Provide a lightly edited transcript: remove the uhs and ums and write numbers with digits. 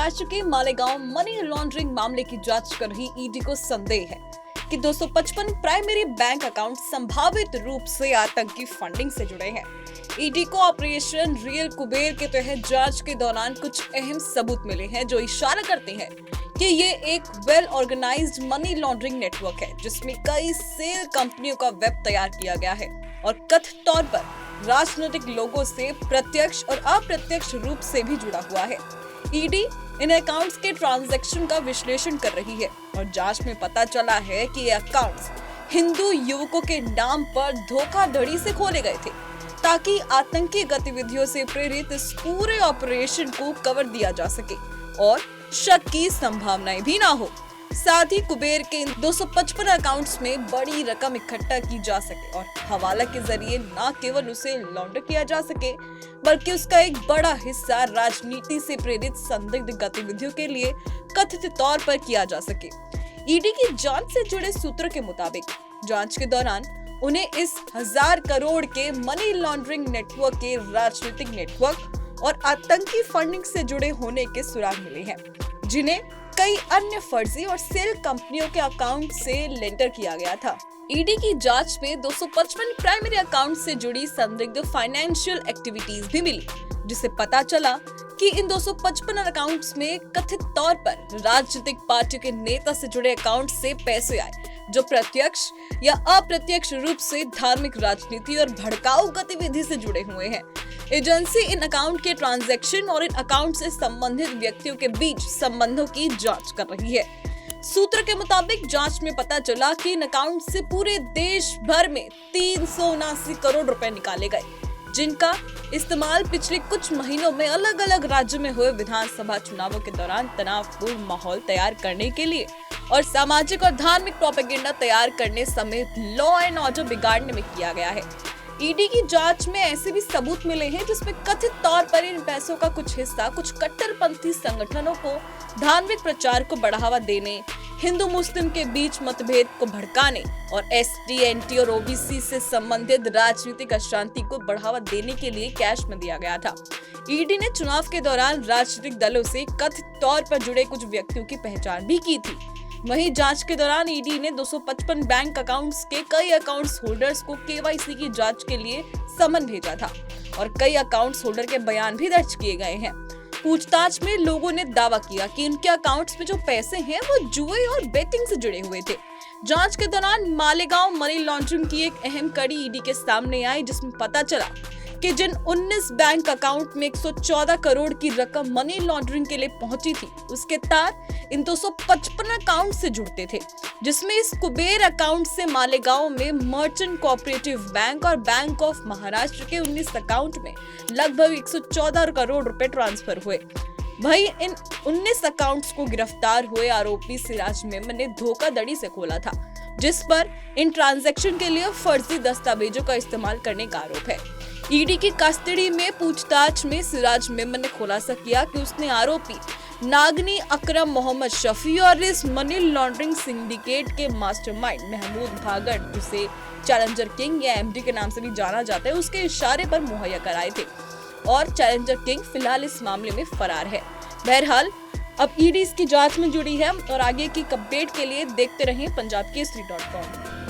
महाराष्ट्र के Malegaon money laundering मामले की जांच कर रही ईडी को संदेह है कि 255 प्राइमरी बैंक अकाउंट संभावित रूप से आतंकी फंडिंग से जुड़े हैं। ईडी को ऑपरेशन रियल कुबेर के तहत जांच के दौरान कुछ अहम सबूत मिले हैं जो इशारा करते हैं कि ये एक well organised money laundering network है जिसमें कई सेल कंपनियों का वेब तैयार किया गया है और कथित तौर पर राजनीतिक लोगों से प्रत्यक्ष और अप्रत्यक्ष रूप से भी जुड़ा हुआ है। ईडी इन अकाउंट्स के ट्रांजैक्शन का विश्लेषण कर रही है और जांच में पता चला है कि ये अकाउंट्स हिंदू युवकों के नाम पर धोखाधड़ी से खोले गए थे ताकि आतंकी गतिविधियों से प्रेरित इस पूरे ऑपरेशन को कवर दिया जा सके और शक की संभावनाएं भी ना हो। साथ ही कुबेर के 255 अकाउंट्स में बड़ी रकम इकट्ठा की जा सके और हवाला के जरिए न केवल उसे लॉन्डर किया जा सके बल्कि उसका एक बड़ा हिस्सा राजनीति से प्रेरित संदिग्ध गतिविधियों के लिए कथित तौर पर किया जा सके। ईडी की जांच से जुड़े सूत्रों के मुताबिक जांच के दौरान उन्हें इस 1000 करोड़ के मनी लॉन्ड्रिंग नेटवर्क के राजनीतिक नेटवर्क और आतंकी फंडिंग से जुड़े होने के सुराग मिले हैं, जिन्हें कई अन्य फर्जी और सेल कंपनियों के अकाउंट से लेंटर किया गया था। ईडी की जांच में 255 प्राइमरी अकाउंट से जुड़ी संदिग्ध फाइनेंशियल एक्टिविटीज भी मिली, जिससे पता चला कि इन 255 अकाउंट्स में कथित तौर पर राजनीतिक पार्टियों के नेता से जुड़े अकाउंट से पैसे आए जो प्रत्यक्ष या अप्रत्यक्ष रूप से धार्मिक राजनीति और भड़काऊ गतिविधि से जुड़े हुए हैं। एजेंसी इन अकाउंट के ट्रांजैक्शन और इन अकाउंट से संबंधित व्यक्तियों के बीच संबंधों की जांच कर रही है। सूत्र के मुताबिक जांच में पता चला कि इन अकाउंट से पूरे देश भर में 379 करोड़ रुपए निकाले गए, जिनका इस्तेमाल पिछले कुछ महीनों में अलग अलग राज्यों में हुए विधानसभा चुनावों के दौरान तनावपूर्ण माहौल तैयार करने के लिए और सामाजिक और धार्मिक प्रोपेगेंडा तैयार करने समेत लॉ एंड ऑर्डर बिगाड़ने में किया गया है। ईडी की जांच में ऐसे भी सबूत मिले हैं जिसमें कथित तौर पर इन पैसों का कुछ हिस्सा कुछ कट्टरपंथी संगठनों को धार्मिक प्रचार को बढ़ावा देने, हिंदू मुस्लिम के बीच मतभेद को भड़काने और एसटी, एनटी और ओबीसी से संबंधित राजनीतिक अशांति को बढ़ावा देने के लिए कैश में दिया गया था। ईडी ने चुनाव के दौरान राजनीतिक दलों से कथित तौर पर जुड़े कुछ व्यक्तियों की पहचान भी की थी। वहीं जांच के दौरान ईडी ने 255 बैंक अकाउंट्स के कई अकाउंट्स होल्डर्स को केवाईसी की जांच के लिए समन भेजा था और कई अकाउंट्स होल्डर के बयान भी दर्ज किए गए हैं। पूछताछ में लोगों ने दावा किया कि उनके अकाउंट्स में जो पैसे हैं वो जुए और बेटिंग से जुड़े हुए थे। जांच के दौरान मालेगांव मनी लॉन्ड्रिंग की एक अहम कड़ी ईडी के सामने आई, जिसमें पता चला कि जिन 19 बैंक अकाउंट में 114 करोड़ की रकम मनी लॉन्ड्रिंग के लिए पहुंची थी, उसके तार इन 255 अकाउंट से जुड़ते थे, जिसमें इस कुबेर अकाउंट से मालेगांव में मर्चेंट कोऑपरेटिव बैंक और बैंक ऑफ महाराष्ट्र के 19 अकाउंट में लगभग 114 करोड़ रुपए ट्रांसफर हुए। वहीं इन 19 अकाउंट्स को गिरफ्तार हुए आरोपी सिराज मेमन ने धोखाधड़ी से खोला था, जिस पर इन ट्रांजैक्शन के लिए फर्जी दस्तावेजों का इस्तेमाल करने का आरोप है। ईडी की कस्टडी में पूछताछ में सिराज मेमन ने खुलासा किया कि उसने आरोपी नागनी अकरम मोहम्मद शफी और इस मनी लॉन्ड्रिंग सिंडिकेट के मास्टरमाइंड महमूद भागड़, जिसे चैलेंजर किंग या एमडी के नाम से भी जाना जाता है, उसके इशारे पर मुहैया कराए थे और चैलेंजर किंग फिलहाल इस मामले में फरार है। बहरहाल अब ईडी इसकी जांच में जुड़ी है और आगे की अपडेट के लिए देखते रहें पंजाब केसरी.com।